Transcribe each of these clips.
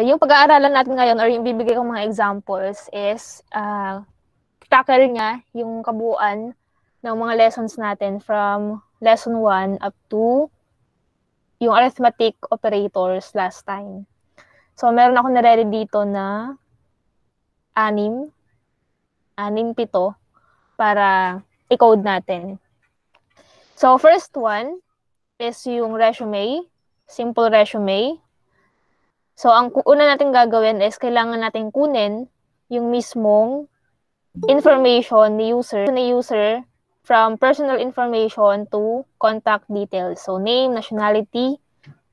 Yung pag-aaralan natin ngayon or yung bibigay kong mga examples is tackle niya yung kabuuan ng mga lessons natin from lesson 1 up to yung arithmetic operators last time. So, meron ako nare-read dito na 6, 7 para i-code natin. So, first one is yung resume, simple resume. So, ang una natin gagawin is kailangan natin kunin yung mismong information ni user from personal information to contact details. So, name, nationality,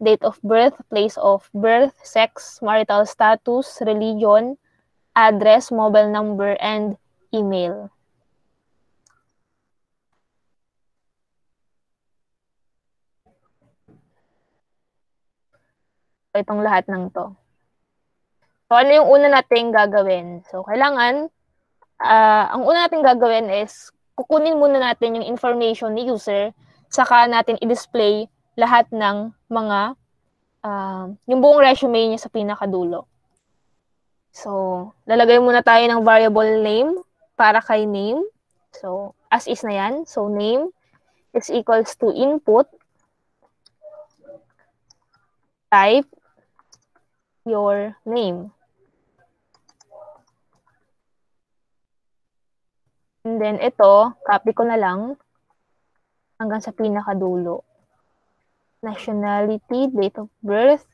date of birth, place of birth, sex, marital status, religion, address, mobile number, and email. So, itong lahat ng to. So, ano yung una nating gagawin? So, kailangan, ang una nating gagawin is, kukunin muna natin yung information ni user, saka natin i-display lahat ng mga, yung buong resume niya sa pinakadulo. So, lalagay muna tayo ng variable name para kay name. So, as is na yan. So, name is equals to input, type your name. And then, ito, copy ko na lang hanggang sa pinakadulo. Nationality, date of birth,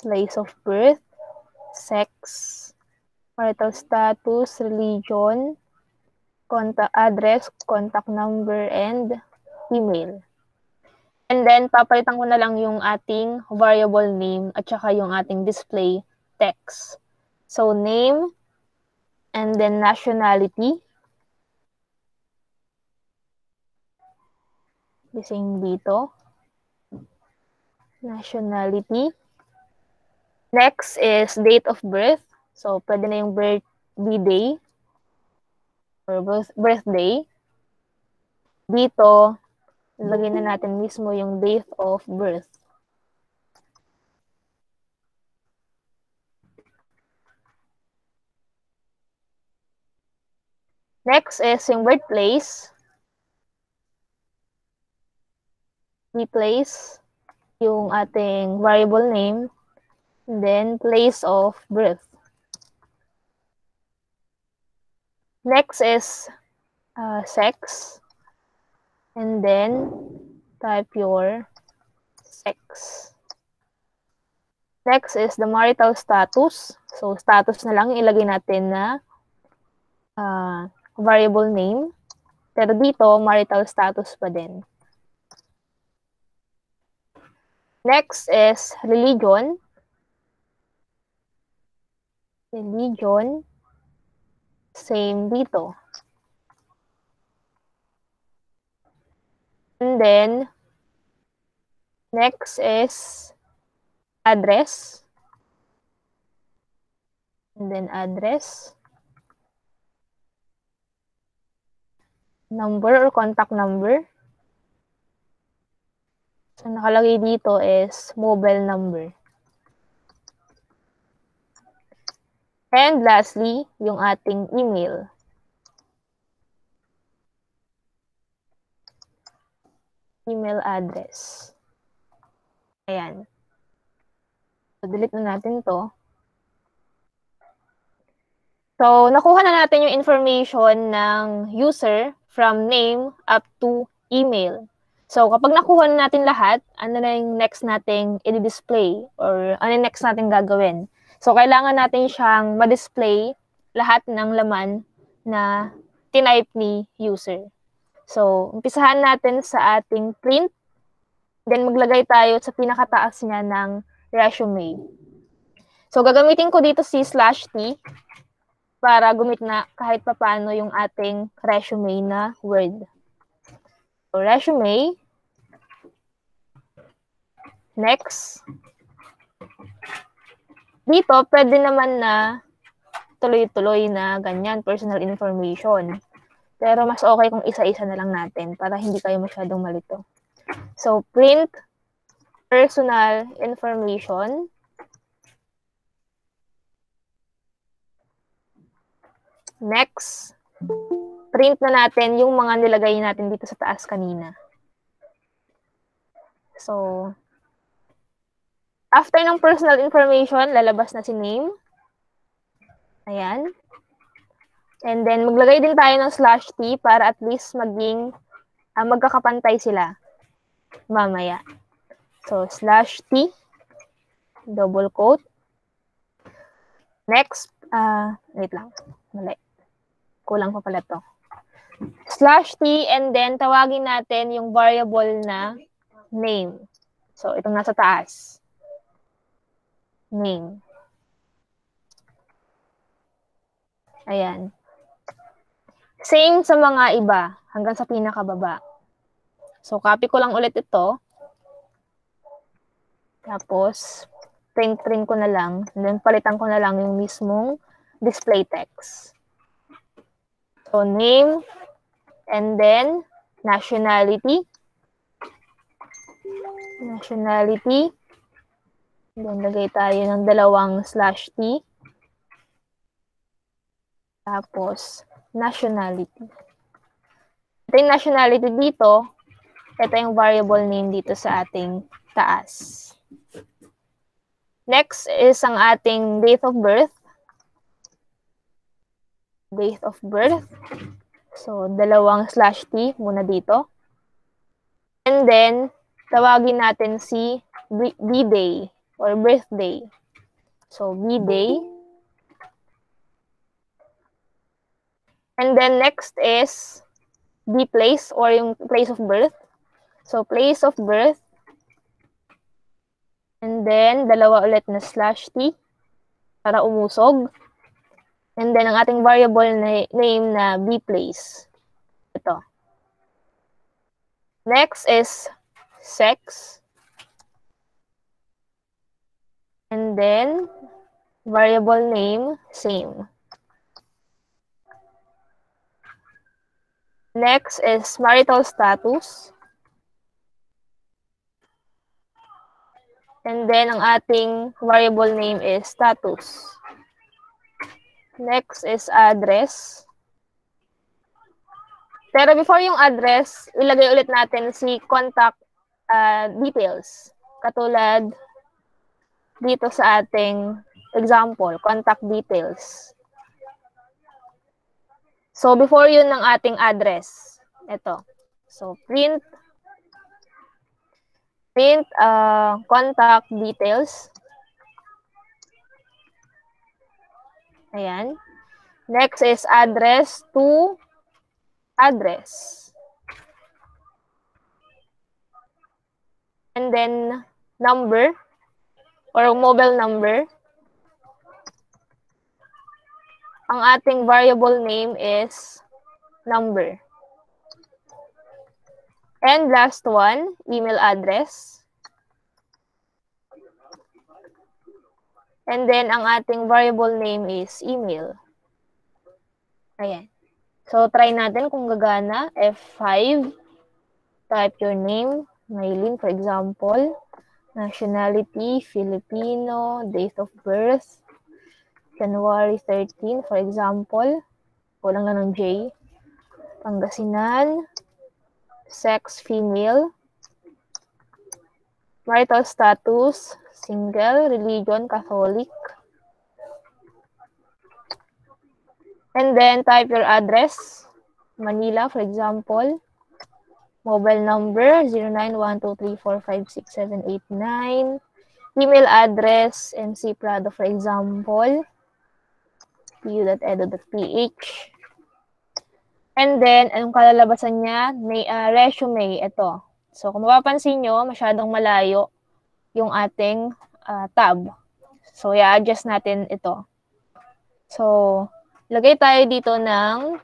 place of birth, sex, marital status, religion, contact address, contact number, and email. And then, papalitan ko na lang yung ating variable name at saka yung ating display text. So, name, and then nationality. The same dito. Nationality. Next is date of birth. So, pwede na yung birthday or birthday. Dito, lagyan na natin mismo yung date of birth. Next is yung birthplace. Replace yung ating variable name, and then place of birth. Next is sex, and then type your sex. Next is the marital status. So, status na lang ilagay natin na variable name. Pero dito, marital status pa din. Next is religion. Religion. Same dito. And then, next is address. And then address. Number or contact number. So, nakalagay dito is mobile number. And lastly, yung ating email. Email address. Ayan. So, delete na natin to. So, nakuha na natin yung information ng user from name up to email. So, kapag nakuha na natin lahat, ano na yung next nating i-display or ano yung next nating gagawin? So, kailangan natin siyang ma-display lahat ng laman na tinype ni user. So, umpisahan natin sa ating print. Then, maglagay tayo sa pinakataas niya ng resume. So, gagamitin ko dito si /t para gumit na kahit papaano yung ating resume na Word. So, resume. Next. Dito, pwede naman na tuloy-tuloy na ganyan, personal information. Pero mas okay kung isa-isa na lang natin para hindi kayo masyadong malito. So, print personal information. Next, print na natin yung mga nilagay natin dito sa taas kanina. So, after ng personal information, lalabas na si name. Ayan. And then, maglagay din tayo ng /t para at least maging magkakapantay sila mamaya. So, /t, double quote. Next, wait lang. Mali. Kulang pa pala to. /t, and then tawagin natin yung variable na name. So, itong nasa taas. Name. Ayan. Same sa mga iba, hanggang sa pinakababa. So, copy ko lang ulit ito. Tapos, print ko na lang. And then, palitan ko na lang yung mismong display text. So, name, and then, nationality. Nationality. Then, lagay tayo ng dalawang /t. Tapos, nationality. Ito yung nationality dito. Ito yung variable name dito sa ating taas. Next is ang ating date of birth. Date of birth. So, dalawang /t muna dito. And then, tawagin natin si B-day or birthday. So, B-day. And then, next is B-place or yung place of birth. So, place of birth. And then, dalawa ulit na /t para umusog. And then, ang ating variable name na B-place. Ito. Next is sex. And then, variable name, same. Next is marital status. And then, ang ating variable name is status. Next is address. Pero before yung address, ilagay ulit natin si contact details. Katulad dito sa ating example, contact details. So, before yun ng ating address. Ito. So, print contact details. Ayan. Next is address to address. And then, number or mobile number. Ang ating variable name is number. And last one, email address. And then, ang ating variable name is email. Ayan. So, try natin kung gagana. F5. Type your name. Maylin, for example. Nationality, Filipino. Date of birth, January 13, for example. Kulang lang ng J. Pangasinan. Sex, female. Marital status, single. Religion, Catholic. And then, type your address. Manila, for example. Mobile number, 091234567889. Email address, MC Prado, for example. pu.edu.ph. And then, anong kalalabasan niya? May resume, ito. So, kung mapapansin nyo, masyadong malayo yung ating tab. So, i-adjust natin ito. So, lagay tayo dito ng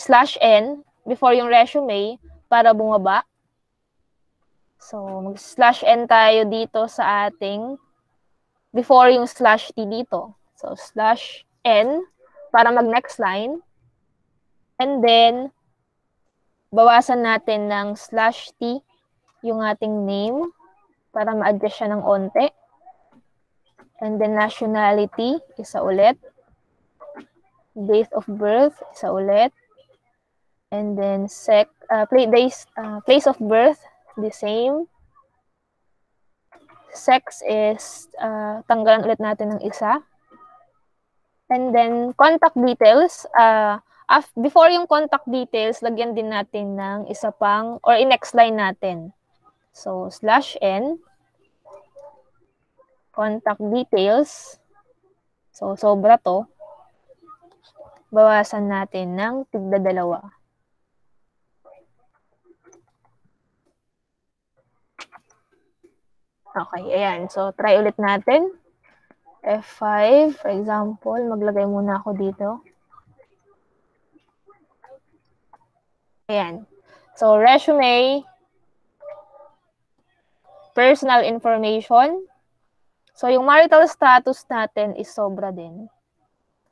/n before yung resume para bumaba. So, mag/n tayo dito sa ating before yung /t dito. So, /n para mag-next line. And then, bawasan natin ng /t yung ating name para ma-adjust siya ng onte. And then, nationality, isa ulit. date of birth, isa ulit. And then place of birth, the same. Sex is, tanggalan ulit natin ng isa. And then, contact details. Before yung contact details, lagyan din natin ng isa pang, or in-next line natin. So, /n, contact details. So, sobra to. Bawasan natin ng tigda-2. Okay, ayan. So, try ulit natin. F5, for example, maglagay muna ako dito. Ayan. So, resume, personal information. So, yung marital status natin is sobra din.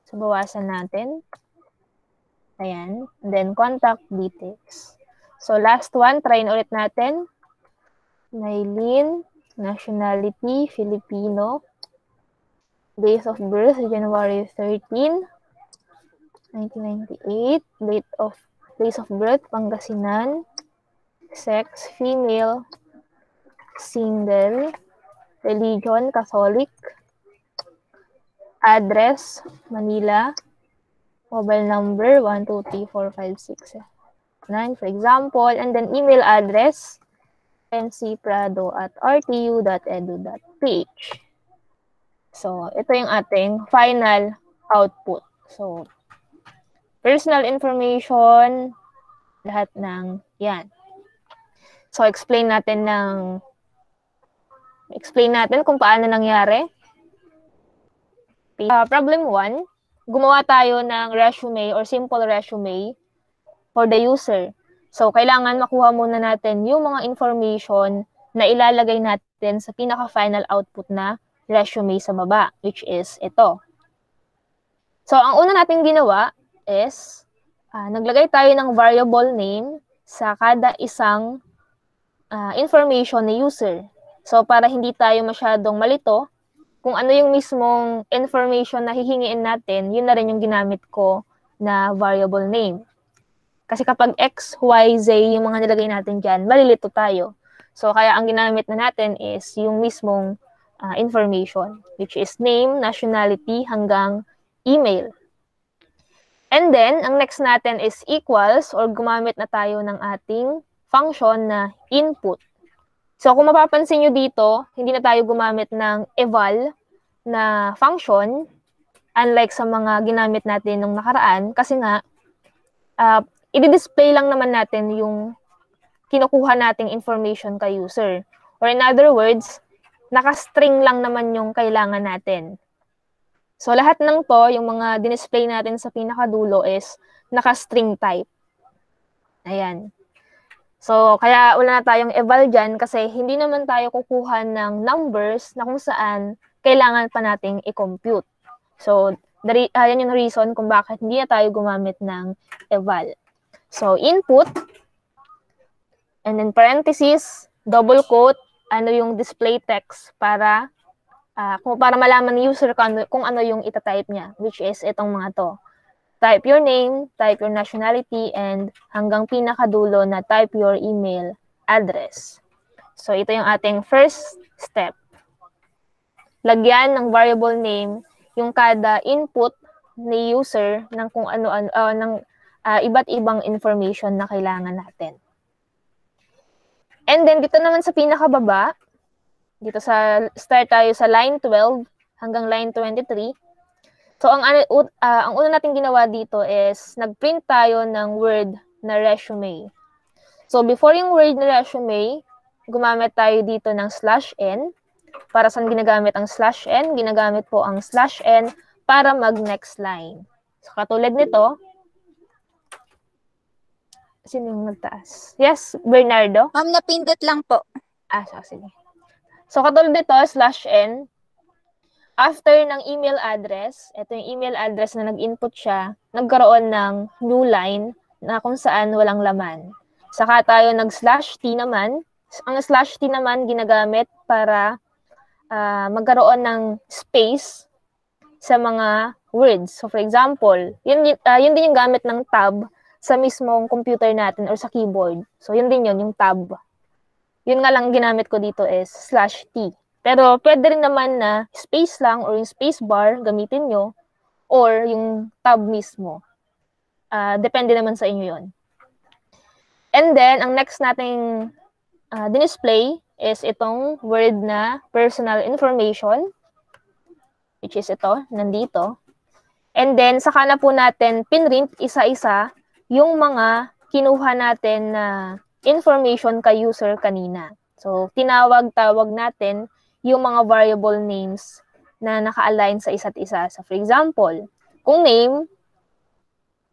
So, bawasan natin. Ayan. And then, contact details. So, last one, try ulit natin. Maylene, nationality, Filipino. Date of birth, January 13, 1998. Place of birth, Pangasinan. Sex, female. Single. Religion, Catholic. Address, Manila. Mobile number, 1234569, for example. And then email address, mcprado@rtu.edu.ph. So, ito yung ating final output. So, personal information, lahat ng yan. So, explain natin kung paano nangyari. Problem 1, gumawa tayo ng resume or simple resume for the user. So, kailangan makuha muna natin yung mga information na ilalagay natin sa pinaka-final output na resume sa baba, which is ito. So, ang una natin ginawa is, naglagay tayo ng variable name sa kada isang information ni user. So, para hindi tayo masyadong malito, kung ano yung mismong information na hihingiin natin, yun na rin yung ginamit ko na variable name. Kasi kapag X, Y, Z, yung mga nilagay natin dyan, malilito tayo. So, kaya ang ginamit na natin is yung mismong information, which is name, nationality, hanggang email. And then, ang next natin is equals, or gumamit na tayo ng ating function na input. So, kung mapapansin nyo dito, hindi na tayo gumamit ng eval na function, unlike sa mga ginamit natin nung nakaraan, kasi nga, i-display lang naman natin yung kinukuha nating information kay user. Or in other words, naka-string lang naman yung kailangan natin. So, lahat ng to, yung mga dinisplay natin sa pinakadulo is naka-string type. Ayan. So, kaya wala na tayong eval dyan kasi hindi naman tayo kukuha ng numbers na kung saan kailangan pa nating i-compute. So, yan yung reason kung bakit hindi na tayo gumamit ng eval. So, input, and then parenthesis, double quote, ano yung display text para malaman ng user kung ano yung itatype niya, which is itong mga to. Type your name, type your nationality, and hanggang pinakadulo na type your email address. So, ito yung ating first step. Lagyan ng variable name yung kada input ni user ng kung ano-ano, iba't ibang information na kailangan natin. And then, dito naman sa pinakababa, dito start tayo sa line 12 hanggang line 23. So, ang una natin ginawa dito is, nag-print tayo ng Word na resume. So, before yung Word na resume, gumamit tayo dito ng /n. Para saan ginagamit ang /n? Ginagamit po ang /n para mag-next line. So, katulad nito, sino yung nagtaas? Yes, Bernardo? Ma'am, napindot lang po. Sige. So, katulad nito, /n. After ng email address, ito yung email address na nag-input siya, nagkaroon ng new line na kung saan walang laman. Saka tayo nag/t naman. Ang /t naman ginagamit para magkaroon ng space sa mga words. So, for example, yun din yung gamit ng tab sa mismong computer natin or sa keyboard. So, yun din yun, yung tab. Yun nga lang ginamit ko dito is /t. Pero, pwede rin naman na space lang or yung space bar gamitin nyo or yung tab mismo. Depende naman sa inyo yun. And then, ang next nating dinisplay is itong word na personal information, which is ito, nandito. And then, saka na po natin pinrint isa-isa yung mga kinuha natin na information kay user kanina. So, tinawag-tawag natin yung mga variable names na naka-align sa isa't isa. So, for example, kung name,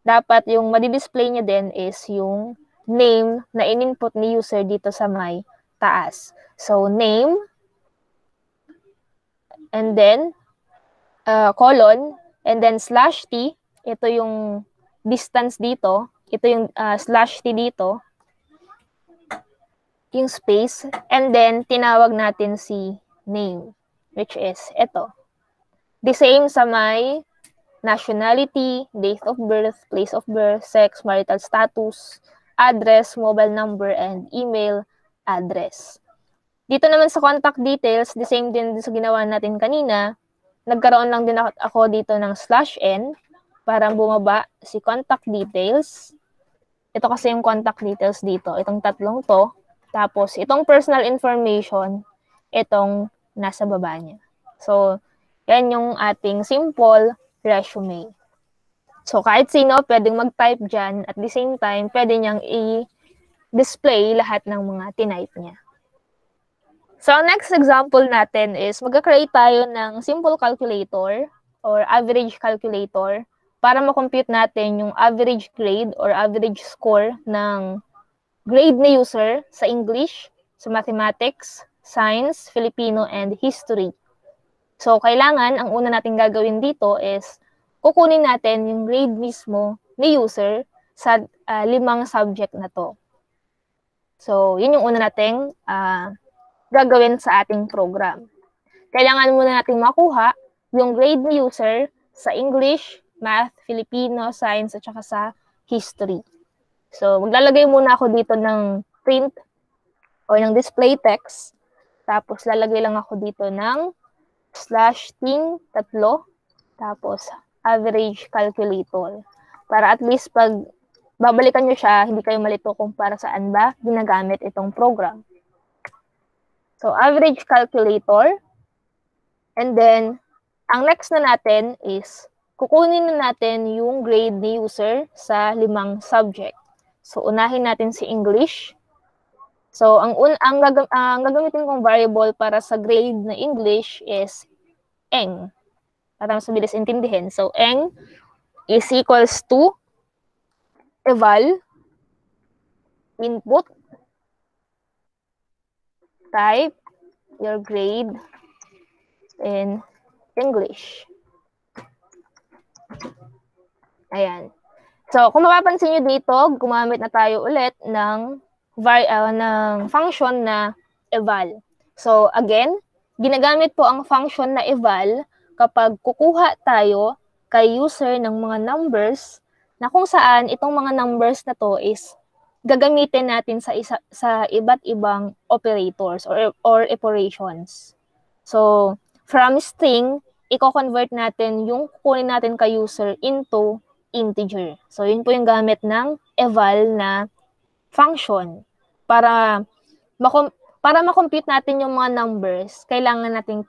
dapat yung madi-display niya din is yung name na in-input ni user dito sa may taas. So, name, and then, colon, and then /t, ito yung distance dito, ito yung /t dito, yung space, and then, tinawag natin si name, which is ito. The same sa may nationality, date of birth, place of birth, sex, marital status, address, mobile number, and email address. Dito naman sa contact details, the same din sa ginawa natin kanina, nagkaroon lang din ako dito ng /n para bumaba si contact details. Ito kasi yung contact details dito, itong tatlong to. Tapos, itong personal information, itong nasa baba niya. So, yan yung ating simple resume. So, kahit sino pwedeng mag-type dyan, at the same time, pwede niyang i-display lahat ng mga tinype niya. So, ang next example natin is mag-create tayo ng simple calculator or average calculator para ma-compute natin yung average grade or average score ng grade ni user sa English, sa Mathematics, Science, Filipino, and History. So, kailangan, ang una natin gagawin dito is kukunin natin yung grade mismo ni user sa 5 subject na to. So, yun yung una nating gagawin sa ating program. Kailangan muna natin makuha yung grade ni user sa English, Math, Filipino, Science, at saka sa History. So, maglalagay muna ako dito ng print o ng display text. Tapos, lalagay lang ako dito ng /ting 3, tapos average calculator. Para at least pag babalikan nyo siya, hindi kayo malito kung para saan ba ginagamit itong program. So, average calculator. And then, ang next na natin is, kukunin na natin yung grade ni user sa 5 subject. So, unahin natin si English. So, ang gagamitin kong variable para sa grade na English is eng. Para mas mabilis intindihin. So, eng is equals to eval, input, type your grade in English. Ayan. So, kung mapapansin nyo dito, gumamit na tayo ulit ng function na eval. So, again, ginagamit po ang function na eval kapag kukuha tayo kay user ng mga numbers na kung saan itong mga numbers na to is gagamitin natin sa iba't ibang operators or operations. So, from string, i-convert natin yung kukunin natin kay user into integer. So, yun po yung gamit ng eval na function. Para ma-compute natin yung mga numbers, kailangan natin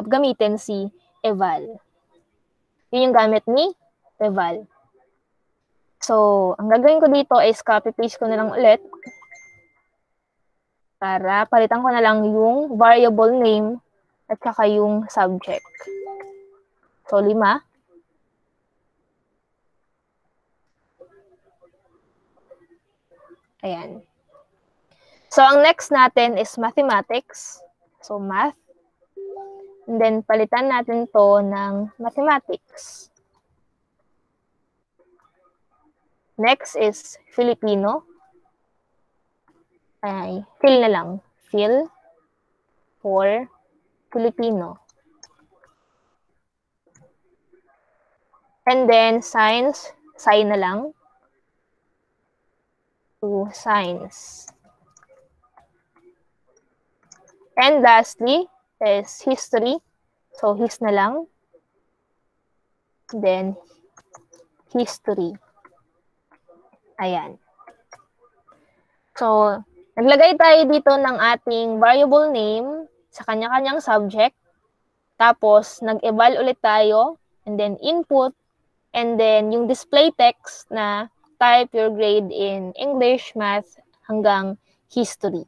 gamitin si eval. Yun yung gamit ni eval. So, ang gagawin ko dito is copy-paste ko na lang ulit para palitan ko na lang yung variable name at saka yung subject. So, 5. Ayan. So, ang next natin is mathematics. So, math. And then, palitan natin to ng mathematics. Next is Filipino. Ay, fill na lang. Fill for Filipino. And then, science, sign na lang. 2 science. And lastly is history. So, his na lang. Then, history. Ayan. So, naglagay tayo dito ng ating variable name sa kanya-kanyang subject. Tapos, nag-eval ulit tayo. And then, input. And then, yung display text na type your grade in English, Math, hanggang history.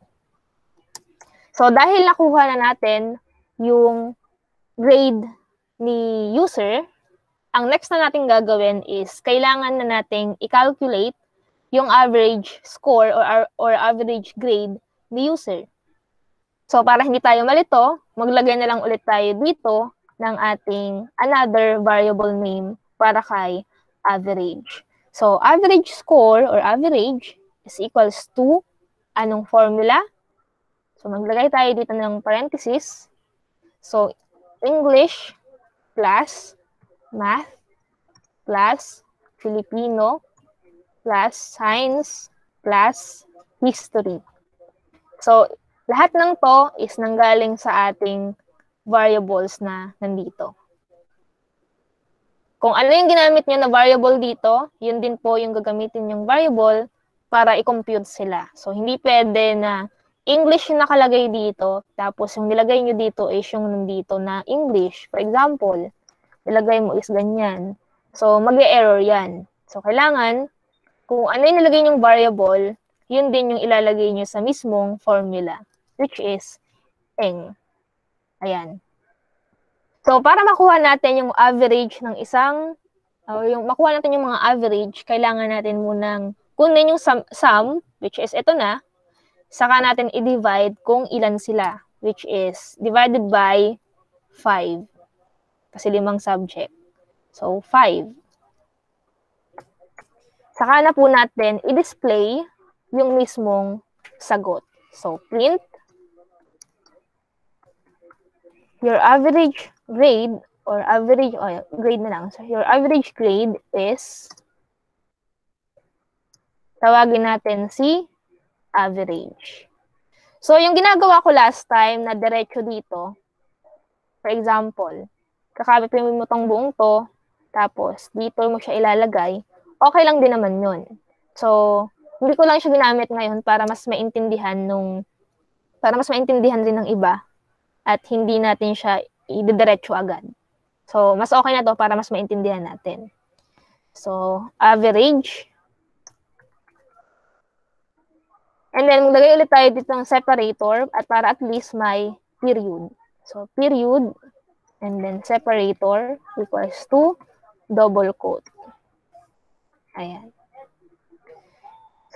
So, dahil nakuha na natin yung grade ni user, ang next na natin gagawin is kailangan na nating i-calculate yung average score or average grade ni user. So, para hindi tayo malito, maglagay na lang ulit tayo dito ng ating another variable name para kay average. So, average score or average is equals to anong formula? So, maglagay tayo dito ng parenthesis. So, English plus Math plus Filipino plus Science plus History. So, lahat ng to is nanggaling sa ating variables na nandito. Kung ano yung ginamit nyo na variable dito, yun din po yung gagamitin yung variable para i-compute sila. So, hindi pwede na English yung nakalagay dito, tapos yung nilagay nyo dito is yung nandito na English. For example, nilagay mo is ganyan. So, mag-e-error yan. So, kailangan, kung ano yung nilagay nyong variable, yun din yung ilalagay nyo sa mismong formula, which is eng. Ayan. So, para makuha natin yung average ng isang, yung makuha natin yung mga average, kailangan natin munang kunin yung sum, which is ito na, saka natin i-divide kung ilan sila, which is divided by 5. Kasi 5 subject. So, 5. Saka na po natin i-display yung mismong sagot. So, print your average grade or average, grade na lang. So, your average grade is, tawagin natin si average. So, yung ginagawa ko last time na diretso dito, for example, kakabit mo itong buong to, tapos dito mo siya ilalagay, okay lang din naman yun. So, hindi ko lang siya ginamit ngayon para mas maintindihan rin ng iba at hindi natin siya ididiretso agad. So, mas okay na to para mas maintindihan natin. So, average. And then, maglagay ulit tayo dito ng separator at para at least may period. So, period and then separator equals to double quote. Ayan.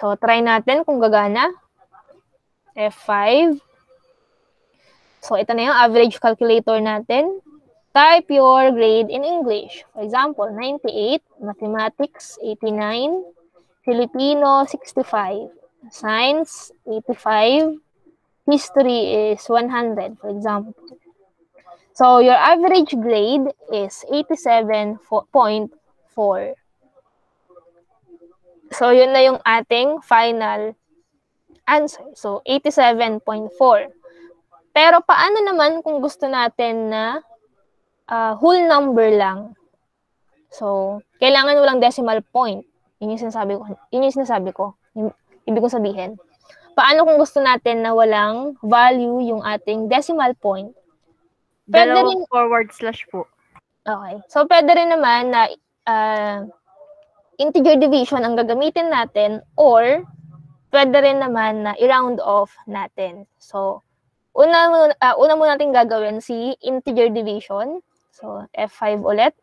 So, try natin kung gagana. F5. So, ito na yung average calculator natin. Type your grade in English. For example, 98, Mathematics, 89, Filipino, 65, Science, 85, History is 100, for example. So, your average grade is 87.4. So, yun na yung ating final answer. So, 87.4. Pero, paano naman kung gusto natin na whole number lang? So, kailangan walang decimal point. Yun yung sinasabi ko. Ibig kong sabihin. Paano kung gusto natin na walang value yung ating decimal point? Pwede rin forward slash po. Okay. So, pwede rin naman na integer division ang gagamitin natin or pwede rin naman na i-round off natin. So, una muna natin gagawin si integer division. So, F5 ulit.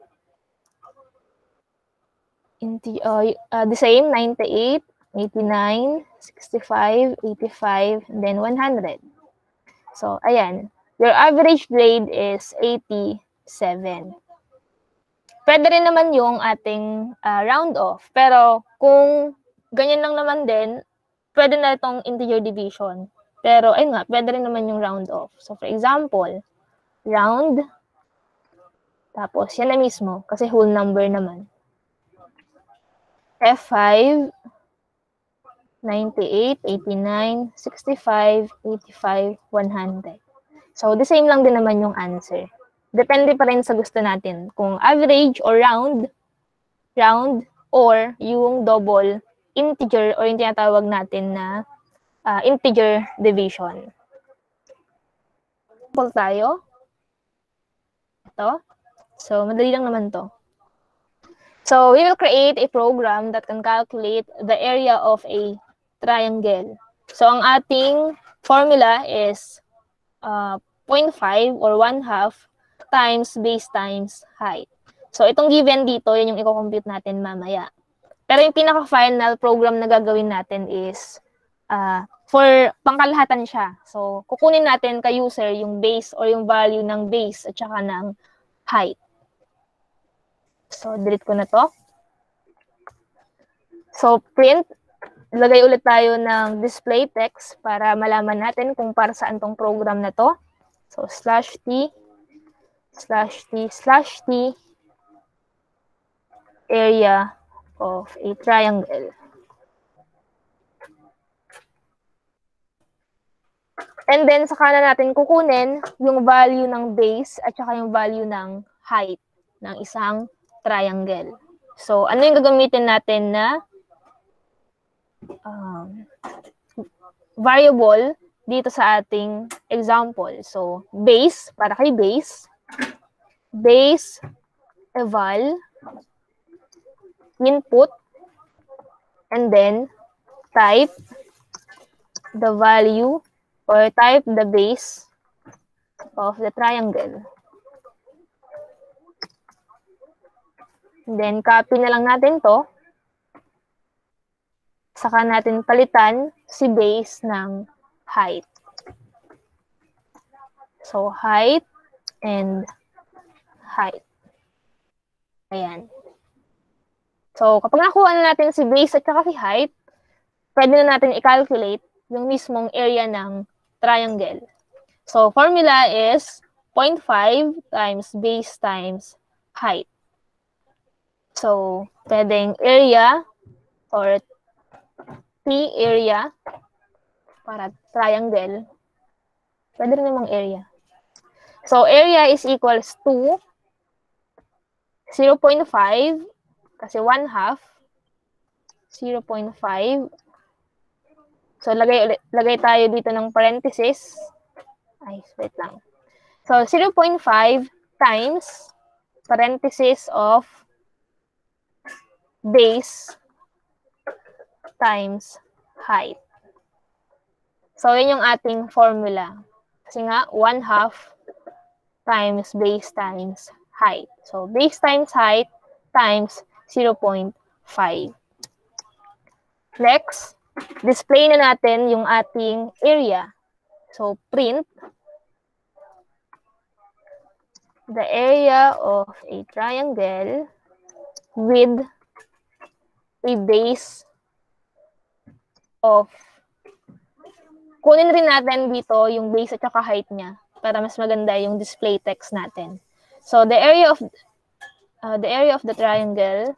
The same, 98, 89, 65, 85, and then 100. So, ayan. Your average grade is 87. Pwede rin naman yung ating round off. Pero kung ganyan lang naman din, pwede na itong integer division. Pero ayun nga, pwede rin naman yung round off. So for example, round, Tapos, yan na mismo, kasi whole number naman. F5, 98, 89, 65, 85, 100. So, the same lang din naman yung answer. Depende pa rin sa gusto natin. Kung average or round, or yung double integer or yung tinatawag natin na integer division. Example tayo. Ito. So, madali lang naman to. So, we will create a program that can calculate the area of a triangle. So, ang ating formula is 0.5 or 1/2 times base times height. So, itong given dito, yan yung i-compute natin mamaya. Pero yung pinaka-final program na gagawin natin is for pangkalahatan siya. So, kukunin natin kay user yung base or yung value ng base at saka ng height. So, delete ko na to. So, print. Lagay ulit tayo ng display text para malaman natin kung para saan tong program na to. So, /t, area of a triangle. And then, saka na natin kukunin yung value ng base at saka yung value ng height ng isang triangle. So, ano yung gagamitin natin na variable dito sa ating example? So, base, para kay base eval, input, and then type the value or type the base of the triangle. Then, copy na lang natin to. Saka natin palitan si base ng height. So, height and height. Ayan. So, kapag nakuha na natin si base at saka si height, pwede na natin i-calculate yung mismong area ng triangle. So, formula is 0.5 times base times height. So, pwedeng area or T area para triangle. Pwede rin namang area. So, area is equals to 0.5 kasi 1/2. 0.5. So, lagay tayo dito ng parenthesis. Ay, wait lang. So, 0.5 times parenthesis of base times height. So, yun yung ating formula. Kasi nga, 1/2 times base times height. So, base times height times 0.5. Next, display na natin yung ating area. So, print the area of a triangle with a base of, kunin rin natin dito yung base at saka height niya para mas maganda yung display text natin. So, the area of the triangle,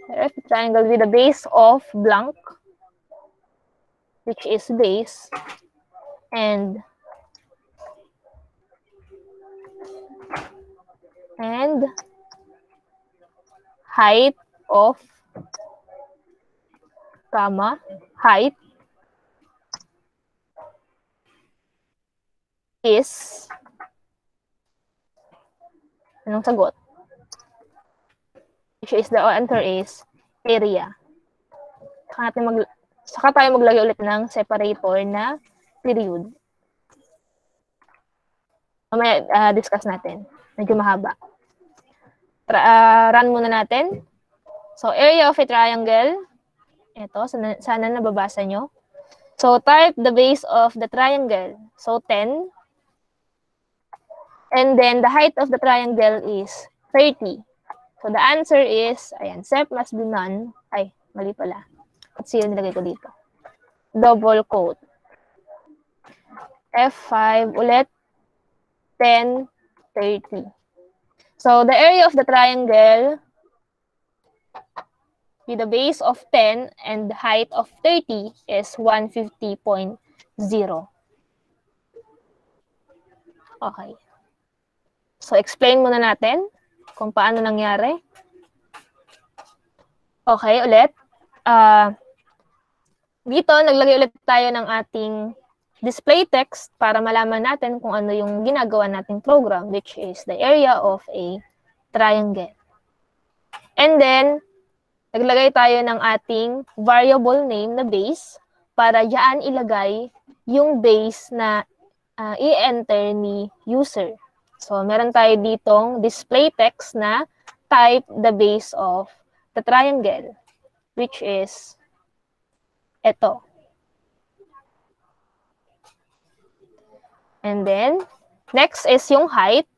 with a base of blank, which is base, and height of height is, anong sagot? Which is, the answer is area. Saka tayo maglagay ulit ng separator na period. Mamaya discuss natin. Medyo mahaba. Run muna natin. So, area of a triangle. Ito, sana nababasa nyo. So, type the base of the triangle. So, 10. And then, the height of the triangle is 30. So, the answer is, ayan, SEP must be none. Ay, mali pala. At zero nilagay ko dito. Double quote. F5 ulit. 10 30. So, the area of the triangle with a base of 10 and the height of 30 is 150.0. Okay. So, explain muna natin kung paano nangyari. Okay, ulit. Dito, naglagay ulit tayo ng ating display text para malaman natin kung ano yung ginagawa nating program, which is the area of a triangle. And then, naglagay tayo ng ating variable name na base para diyan ilagay yung base na i-enter ni user. So, meron tayo ditong display text na type the base of the triangle, which is ito. And then, next is yung height.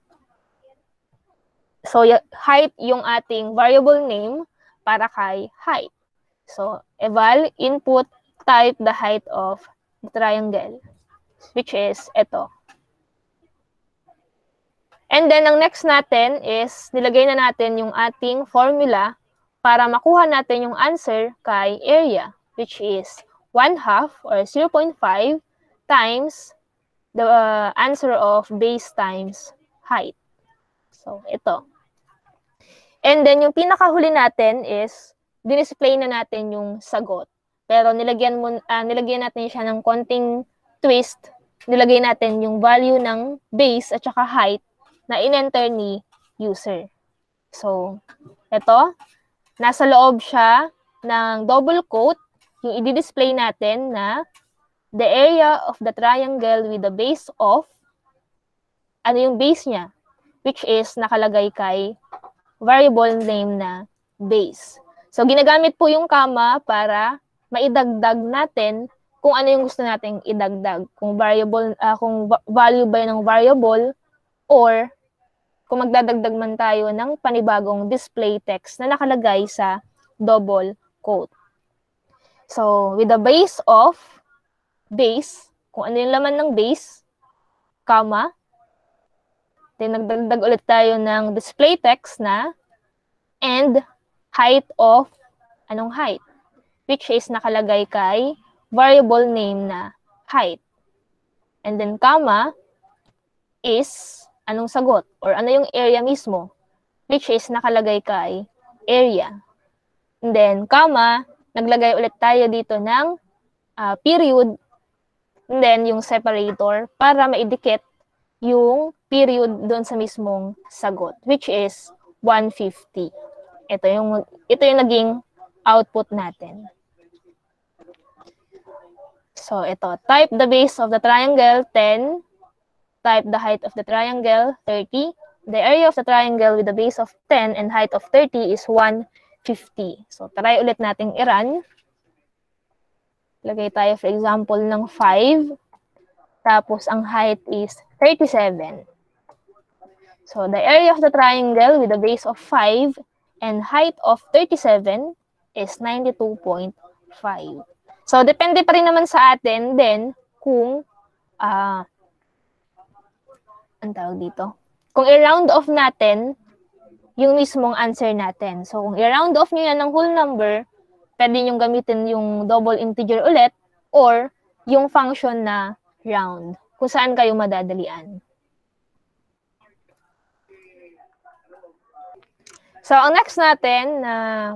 So, height yung ating variable name para kay height. So, eval input type the height of the triangle, which is ito. And then, ang next natin is, nilagay na natin yung ating formula para makuha natin yung answer kay area, which is 1/2 or 0.5 times the answer of base times height. So, ito. And then, yung pinakahuli natin is, dinisplay na natin yung sagot. Pero nilagyan natin siya ng konting twist. Nilagay natin yung value ng base at saka height na in-enter ni user. So, ito. Nasa loob siya ng double quote. Yung i-display natin na the area of the triangle with the base of, ano yung base niya? Which is nakalagay kay variable name na base. So, ginagamit po yung comma para maidagdag natin kung ano yung gusto nating idagdag. Kung variable, kung value ba ng variable, or kung magdadagdag man tayo ng panibagong display text na nakalagay sa double quote. So, with the base of base, kung ano yung laman ng base, comma, then nagdagdag ulit tayo ng display text na and height of anong height, which is nakalagay kay variable name na height. And then comma is anong sagot or ano yung area mismo, which is nakalagay kay area. And then comma, naglagay ulit tayo dito ng period, and then yung separator para maidikit yung period doon sa mismong sagot, which is 150. Ito yung naging output natin. So, ito. Type the base of the triangle, 10. Type the height of the triangle, 30. The area of the triangle with the base of 10 and height of 30 is 150. So, try ulit nating i-run. Lagay tayo, for example, ng 5. Tapos, ang height is 37. So, the area of the triangle with the base of 5 and height of 37 is 92.5. So, depende pa rin naman sa atin din kung ang tawag dito. Kung i-round off natin yung mismong answer natin. So, kung i-round off nyo yan ng whole number, pwede nyo gamitin yung double integer ulit or yung function na round, kung saan kayo madadalian. So, ang next natin na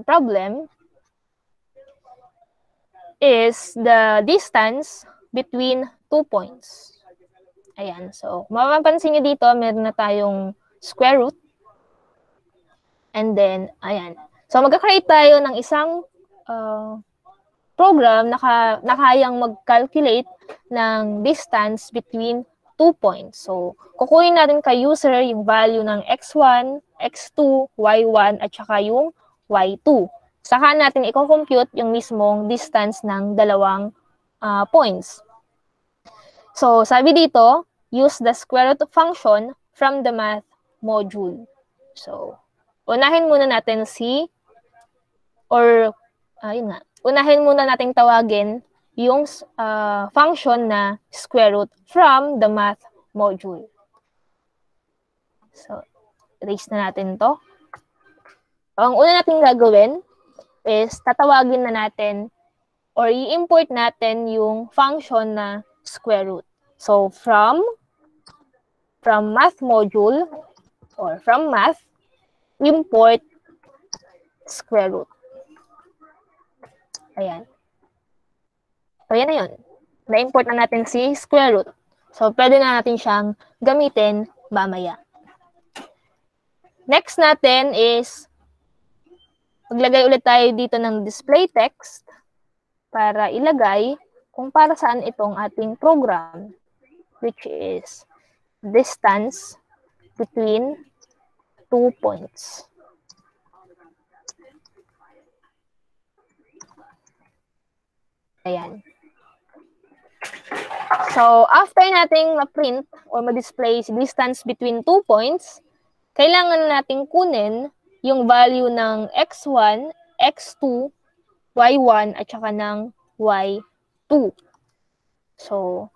problem is the distance between 2 points. Ayan. So, mapapansin nyo dito, meron na tayong square root. And then, ayan. So, mag-create tayo ng isang program na kayang mag-calculate ng distance between 2 points. So, kukunin natin kay user yung value ng x1, x2, y1, at saka yung y2. Saka natin i-compute yung mismong distance ng dalawang points. So, sabi dito, use the square root function from the math module. So, unahin muna natin unahin muna natin tawagin yung function na square root from the math module. So, erase na natin to. So, ang una natin gagawin is tatawagin na natin or i-import natin yung function na square root. So, from math module or from math, import square root. Ayan. So, yan na yun. Na-import na natin si square root. So, pwede na natin siyang gamitin mamaya. Next natin is maglagay ulit tayo dito ng display text para ilagay kung para saan itong ating program, which is distance between 2 points. Ayan. So, after nating ma-print or ma-display si distance between 2 points, kailangan nating kunin yung value ng x1, x2, y1, at saka ng y2. So,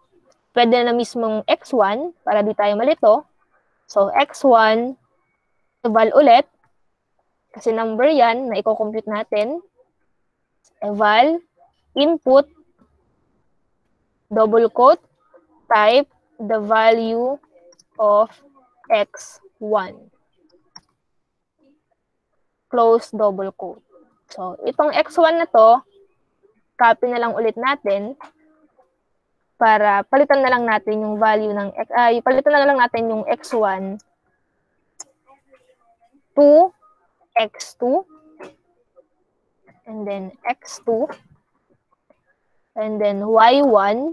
pwede na mismong x1 para di tayo malito. So, x1, eval ulit, kasi number yan na i-compute natin. Eval, input, double quote, type the value of x1. Close double quote. So, itong x1 na to, copy na lang ulit natin para palitan na lang natin yung value ng palitan na lang natin yung x1 to x2 and then x2 and then y1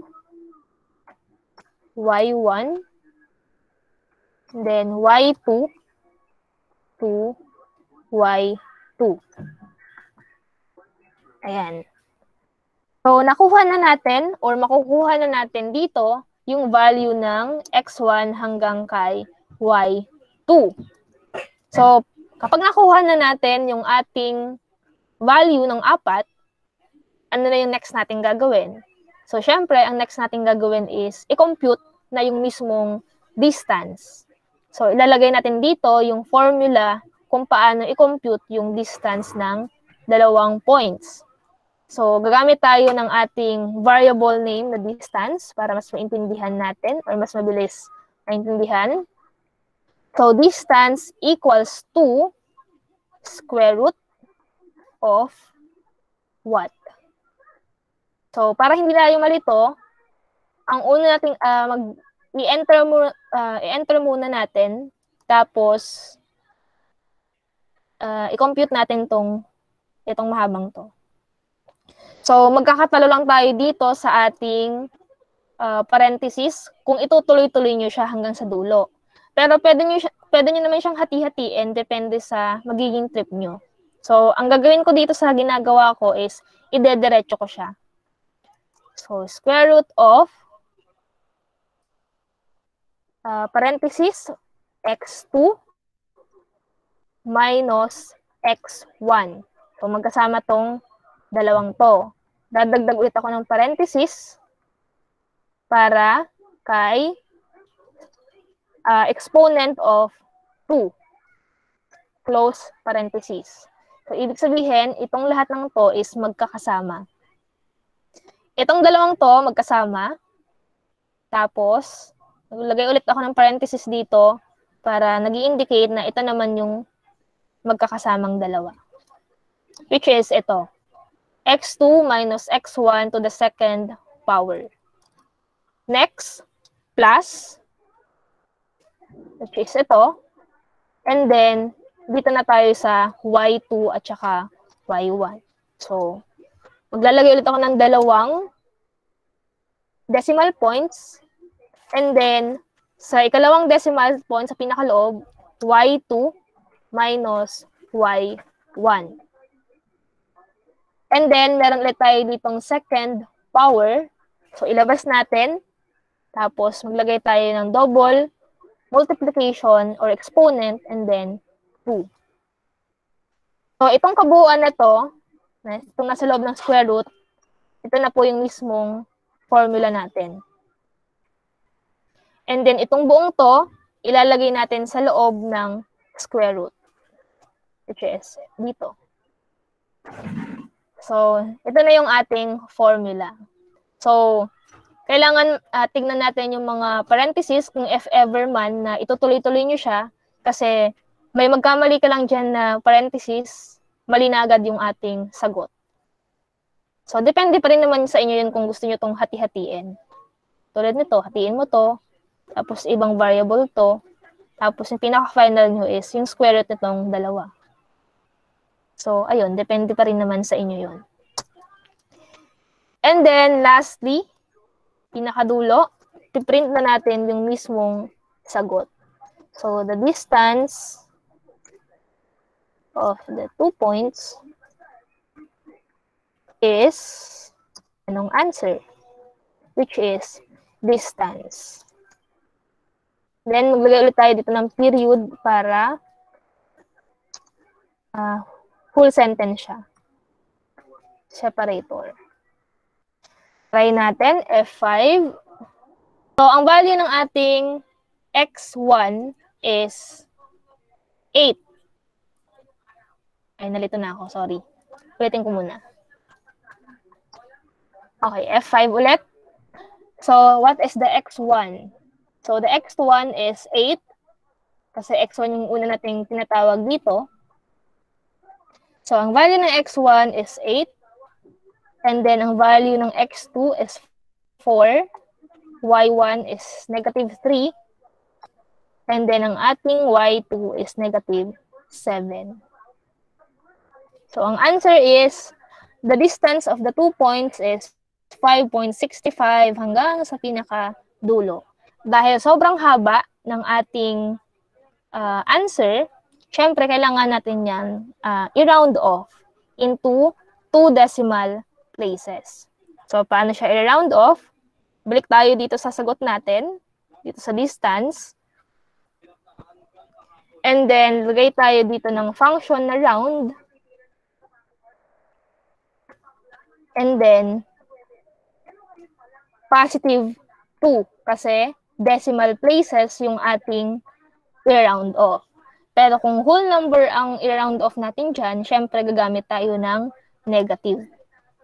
and then y2 to y2. Ayan. So, nakuha na natin or makukuha na natin dito yung value ng x1 hanggang kay y2. So, kapag nakuha na natin yung ating value ng 4, ano na yung next natin gagawin? So, syempre, ang next natin gagawin is i-compute na yung mismong distance. So, ilalagay natin dito yung formula kung paano i-compute yung distance ng 2 points. So, gagamit tayo ng ating variable name na distance para mas maintindihan natin or mas mabilis maintindihan. So, distance equals to square root of what? So, para hindi tayo malito, ang una nating i-enter muna natin, tapos i-compute natin itong mahabang to. So, magkakatalo lang tayo dito sa ating parenthesis kung itutuloy-tuloy nyo siya hanggang sa dulo. Pero pwede nyo naman siyang hati-hatiin depende sa magiging trip nyo. So, ang gagawin ko dito sa ginagawa ko is idediretso ko siya. So, square root of parenthesis x2 minus x1. So, magkasama tong dalawang to. Dadagdag ulit ako ng parenthesis para kay exponent of 2. Close parenthesis. So, ibig sabihin, itong lahat ng to is magkakasama. Itong dalawang to, magkasama. Tapos, naglagay ulit ako ng parenthesis dito para nag-i-indicate na ito naman yung magkakasamang dalawa. Which is ito. x2 minus x1 to the second power. Next, plus, which is ito. And then, dito na tayo sa y2 at saka y1. So, maglalagay ulit ako ng dalawang decimal points. And then, sa ikalawang decimal point, sa pinakaloob, y2 minus y1. And then, meron ulit tayo ditong second power. So, ilabas natin. Tapos, maglagay tayo ng double multiplication or exponent and then 2. So, itong kabuuan na to, itong nasa loob ng square root, ito na po yung mismong formula natin. And then, itong buong to, ilalagay natin sa loob ng square root, which is dito. So, ito na yung ating formula. So, kailangan tignan natin yung mga parentheses kung if ever man na itutuloy-tuloy nyo siya kasi may magkamali ka lang dyan na parentheses, mali na agad yung ating sagot. So, depende pa rin naman sa inyo yun kung gusto nyo itong hati-hatiin. Tulad nito, hatiin mo to, tapos ibang variable to, tapos yung pinaka-final nyo is yung square root nitong dalawa. So, ayun, depende pa rin naman sa inyo yun. And then, lastly, pinakadulo, i-print na natin yung mismong sagot. So, the distance of the 2 points is, anong answer? Which is distance. Then, maglagay ulit tayo dito ng period para full sentence siya. Separator. Try natin, F5. So, ang value ng ating x1 is 8. Ay, nalito na ako, sorry. Ulitin ko muna. Okay, F5 ulit. So, what is the x1? So, the x1 is 8. Kasi x1 yung una nating tinatawag dito. So, ang value ng x1 is 8. And then, ang value ng x2 is 4. Y1 is negative 3. And then, ang ating y2 is negative 7. So, ang answer is, the distance of the 2 points is 5.65 hanggang sa pinaka-dulo. Dahil sobrang haba ng ating answer, syempre, kailangan natin yan i-round off into 2 decimal places. So, paano siya i-round off? Balik tayo dito sa sagot natin, dito sa distance. And then, lagay tayo dito ng function na round. And then, positive 2 kasi decimal places yung ating i-round off. Pero kung whole number ang i-round off natin dyan, syempre gagamit tayo ng negative.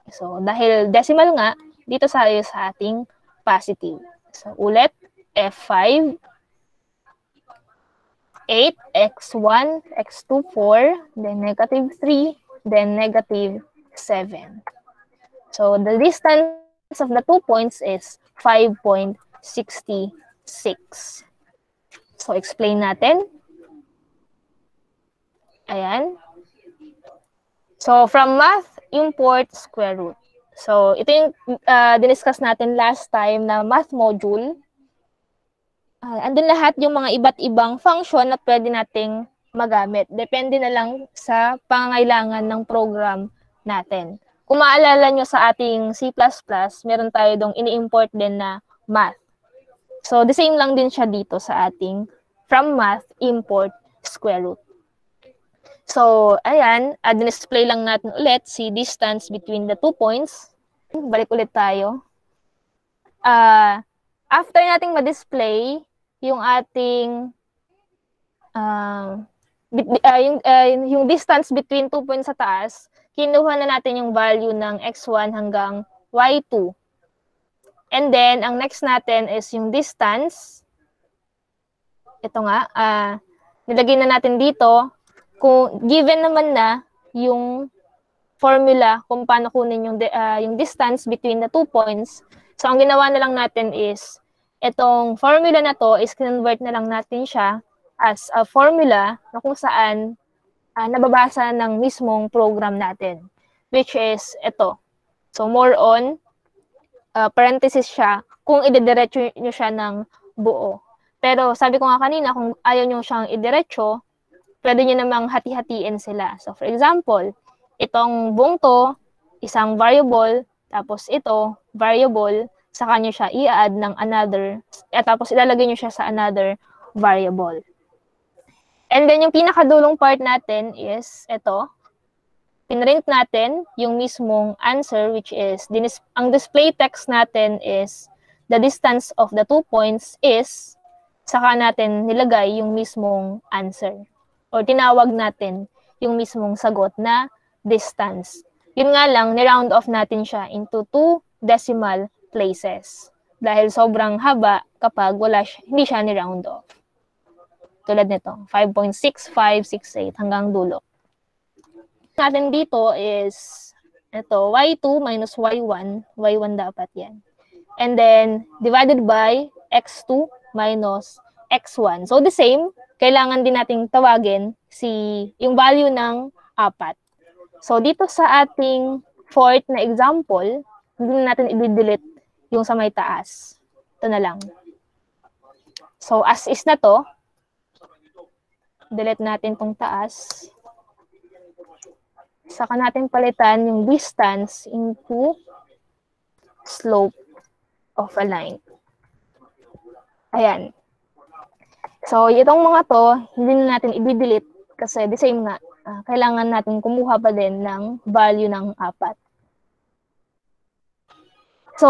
So, dahil decimal nga, dito tayo sa ating positive. So, ulit, F5, 8, x1, x2, 4, then negative 3, then negative 7. So, the distance of the 2 points is 5.66. So, explain natin. Ayan. So, from math, import square root. So, ito yung diniscuss natin last time na math module. Andun lahat yung mga iba't ibang function na pwede nating magamit. Depende na lang sa pangangailangan ng program natin. Kung maalala nyo sa ating C++, meron tayo dong ini-import din na math. So, the same lang din siya dito sa ating from math, import square root. So, ayan, display lang natin ulit si distance between the 2 points. Balik ulit tayo. After nating ma-display yung ating yung distance between 2 points sa taas, kinuha na natin yung value ng x1 hanggang y2. And then, ang next natin is yung distance. Ito nga, nilagay na natin dito. Kung given naman na yung formula kung paano kunin yung distance between the 2 points, so ang ginawa na lang natin is, itong formula na to is convert na lang natin siya as a formula na kung saan nababasa ng mismong program natin, which is ito. So more on, parenthesis siya kung idediretso nyo siya ng buo. Pero sabi ko nga kanina, kung ayaw nyo siyang idiretso, pwede nyo namang hati-hatiin sila. So, for example, itong buong to, isang variable, tapos ito, variable, saka nyo siya i-add ng another, tapos ilalagay nyo siya sa another variable. And then, yung pinakadulong part natin is ito. Pinrint natin yung mismong answer, which is, ang display text natin is, the distance of the 2 points is, saka natin nilagay yung mismong answer. Or tinawag natin yung mismong sagot na distance. Yun nga lang, ni-round off natin siya into 2 decimal places. Dahil sobrang haba kapag hindi siya ni-round off. Tulad nito, 5.6568 hanggang dulo. Natin dito is ito, y2 minus y1. y1 dapat yan. And then, divided by x2 minus x1. So, the same, kailangan din nating tawagin yung value ng 4. So, dito sa ating fourth na example, hindi na natin i-delete yung sa may taas. Ito na lang. So, as is na to, delete natin tong taas. Saka natin palitan yung distance into slope of a line. Ayan. So, itong mga to, hindi na natin i-delete kasi the same nga. Kailangan natin kumuha pa din ng value ng 4. So,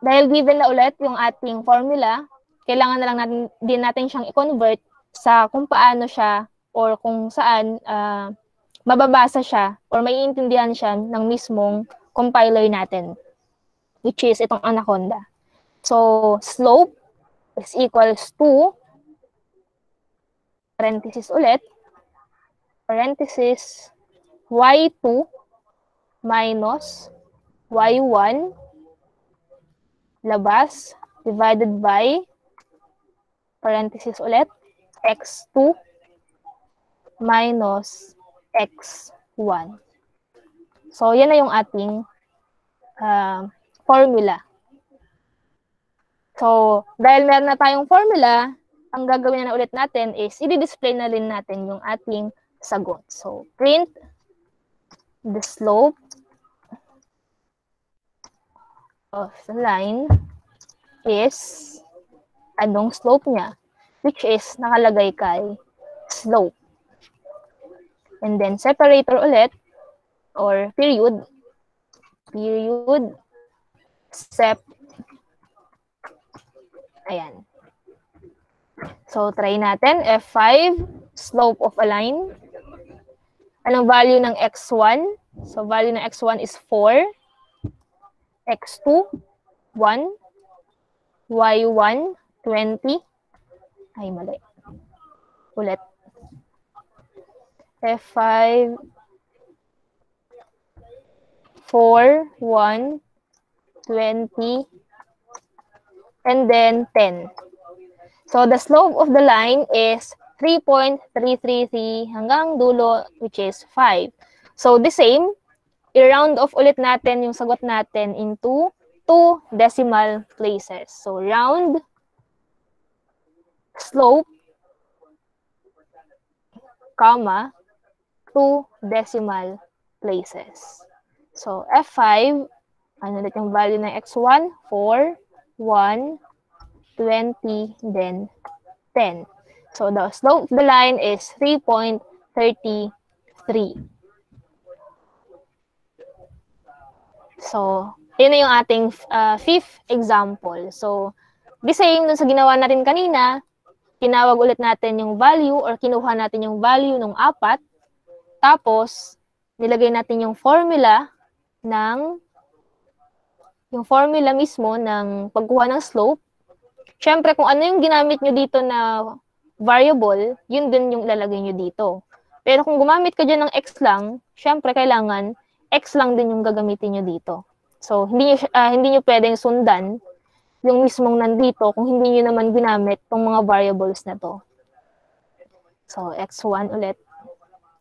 dahil given na ulit yung ating formula, kailangan na lang din natin siyang i-convert sa kung paano siya or kung saan mababasa siya or maiintindihan siya ng mismong compiler natin, which is itong Anaconda. So, slope is equals to, parenthesis ulit, parenthesis y2 minus y1 labas divided by parenthesis ulit x2 minus x1. So, yan na yung ating formula. So, dahil meron na tayong formula, ang gagawin na ulit natin is i-display na rin natin yung ating sagot. So, print the slope of the line is anong slope niya, which is nakalagay kay slope. And then, separator ulit, or period, sep, ayan. So, try natin, F5, slope of a line. Anong value ng x1? So, value ng x1 is 4, x2, 1, y1, 20. Ay, mali. Ulit. F5, 4, 1, 20, and then 10. So, the slope of the line is 3.333 hanggang dulo, which is 5. So, the same, i-round off ulit natin yung sagot natin into 2 decimal places. So, round, slope, comma, 2 decimal places. So, F5, ano ulit yung value ng x1? 4, 1, 20, then 10. So, the slope of the line is 3.33. So, yun na yung ating fifth example. So, the same dun sa ginawa natin kanina, tinawag ulit natin yung value or kinuha natin yung value ng 4. Tapos, nilagay natin yung formula mismo ng pagkuha ng slope. Siyempre, kung ano yung ginamit nyo dito na variable, yun din yung ilalagay nyo dito. Pero kung gumamit ka dyan ng x lang, siyempre, kailangan x lang din yung gagamitin nyo dito. So, hindi nyo pwedeng sundan yung mismong nandito kung hindi nyo naman ginamit tong mga variables na to. So, x1 ulit.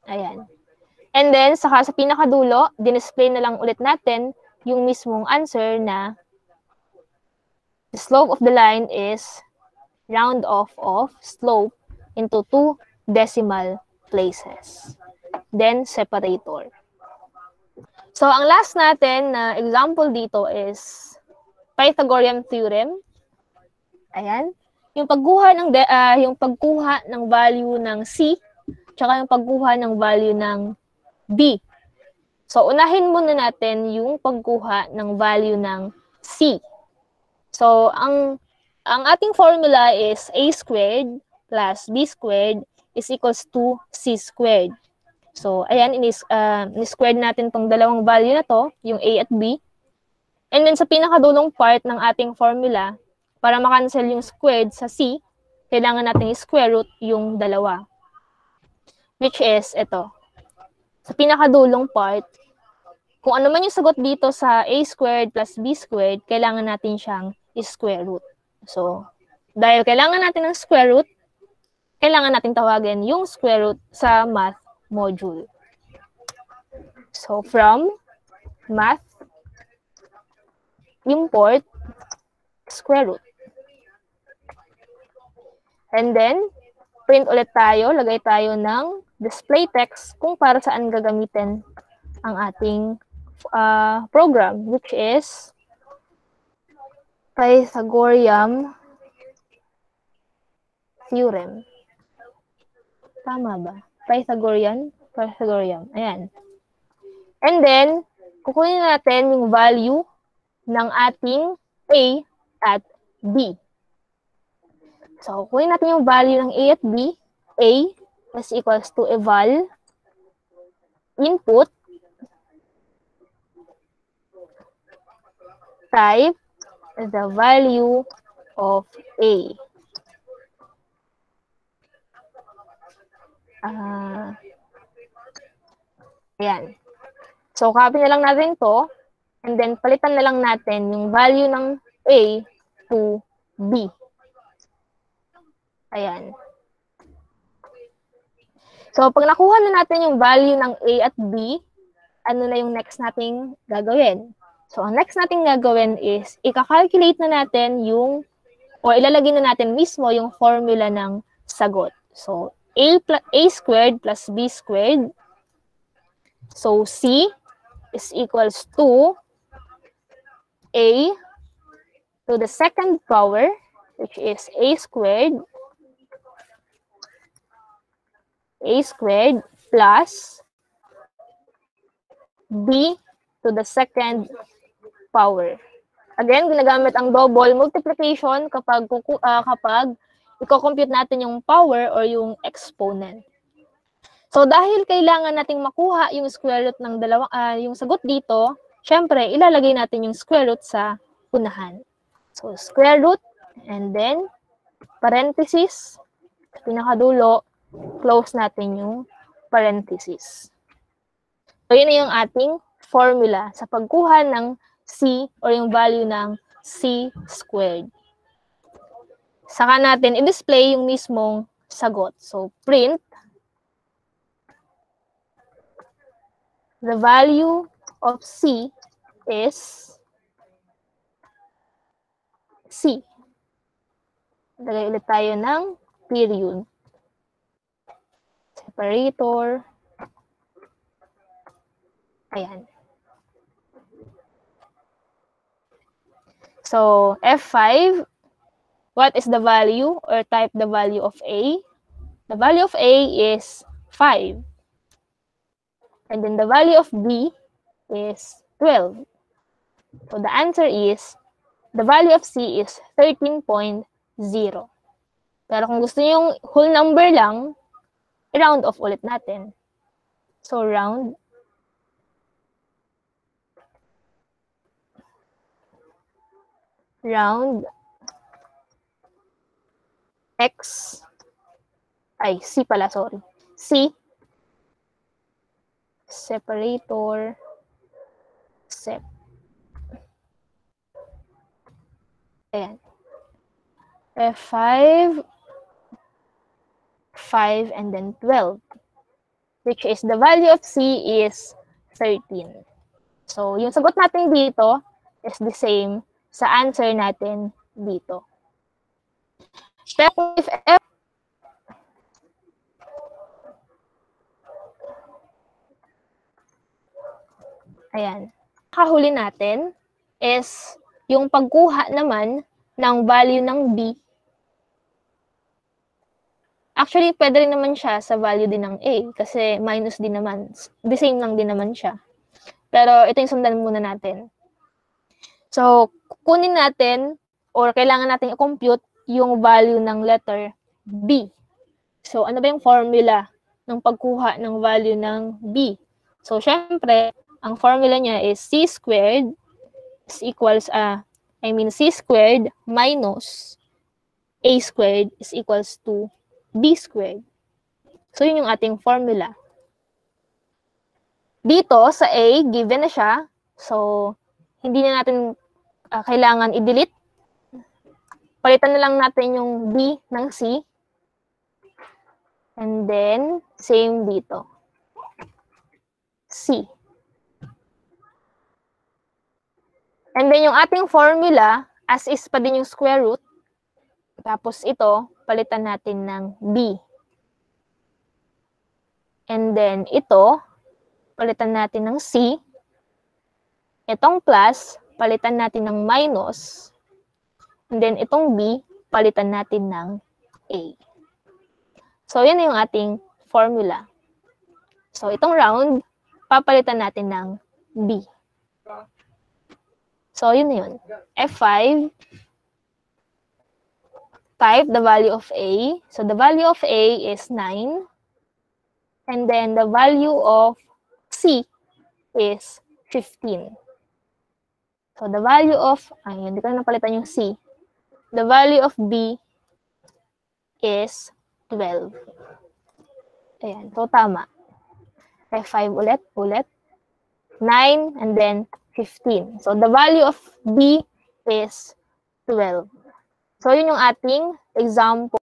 Ayan. And then, saka sa pinakadulo, dinisplay na lang ulit natin yung mismong answer na the slope of the line is round off of slope into 2 decimal places. Then, separator. So, ang last natin na example dito is Pythagorean theorem. Ayan. Yung pagkuha ng value ng C, tsaka yung pagkuha ng value ng B. So, unahin muna natin yung pagkuha ng value ng C. So, ang ang ating formula is a squared plus b squared is equals to c squared. So, ayan, in-squared natin tong dalawang value na to, yung a at b. And then, sa pinakadulong part ng ating formula, para makancel yung squared sa c, kailangan natin i-square root yung dalawa. Which is, ito. Sa pinakadulong part, kung ano man yung sagot dito sa a squared plus b squared, kailangan natin siyang i-square root. So, dahil kailangan natin ng square root, kailangan natin tawagin yung square root sa math module. So, from math, import square root. And then, print ulit tayo, lagay tayo ng display text kung para saan gagamitin ang ating program, which is Pythagorean theorem. Tama ba? Pythagorean. Ayan. And then, kukunin natin yung value ng ating A at B. So, kukunin natin yung value ng A at B. A is equals to eval input type the value of A. Ayan. So, copy na lang natin to. And then, palitan na lang natin yung value ng A to B. Ayan. So, pag nakuha na natin yung value ng A at B, ano na yung next nating gagawin? So, ang next nating gagawin is, ika-calculate na natin yung, o ilalagay na natin mismo yung formula ng sagot. So, A squared plus B squared. So, C is equals to A to the second power, which is A squared plus B to the second power. Again, ginagamit ang double multiplication kapag i-compute natin yung power or yung exponent. So, dahil kailangan nating makuha yung square root ng yung sagot dito, syempre, ilalagay natin yung square root sa unahan. So, square root, and then, parenthesis, pinakadulo, close natin yung parenthesis. So, yun na yung ating formula sa pagkuha ng C or yung value ng C squared. Saka natin i-display yung mismong sagot. So, print the value of C is C. Lagay ulit tayo ng period. Separator. Ayan. So, F5, what is the value or type the value of A? The value of A is 5. And then the value of B is 12. So the answer is, the value of C is 13.0. Pero kung gusto niyo yung whole number lang, i-round off ulit natin. So round. X. C pala, sorry. C. Separator, sep. Ayan. F5, 5, and then 12. Which is, the value of C is 13. So, yung sagot natin dito is the same sa answer natin dito. Pero if F, ayan. Kahuli natin is yung pagkuha naman ng value ng B. Actually, pwede rin naman siya sa value din ng A kasi minus din naman. The same lang din naman siya. Pero ito yung sundan muna natin. So, kunin natin or kailangan natin i-compute yung value ng letter B. So, ano ba yung formula ng pagkuha ng value ng B? So, syempre, ang formula niya is C squared is equals, C squared minus A squared is equals to B squared. So, yun yung ating formula. Dito, sa A, given na siya. So, hindi na natin kailangan i-delete. Palitan na lang natin yung B ng C. And then, same dito. C. And then, yung ating formula, as is pa din yung square root. Tapos ito, palitan natin ng B. And then, ito, palitan natin ng C. Itong plus, palitan natin ng minus. And then, itong B, palitan natin ng A. So, yan yung ating formula. So, itong round, papalitan natin ng B. So, yun na yun. F5, type the value of A. So, the value of A is 9. And then, the value of C is 15. So, the value of, ayun, hindi ko na napalitan yung C. The value of B is 12. Ayan, so tama. F5 ulit. 9 and then 15. So, the value of B is 12. So, yun yung ating example.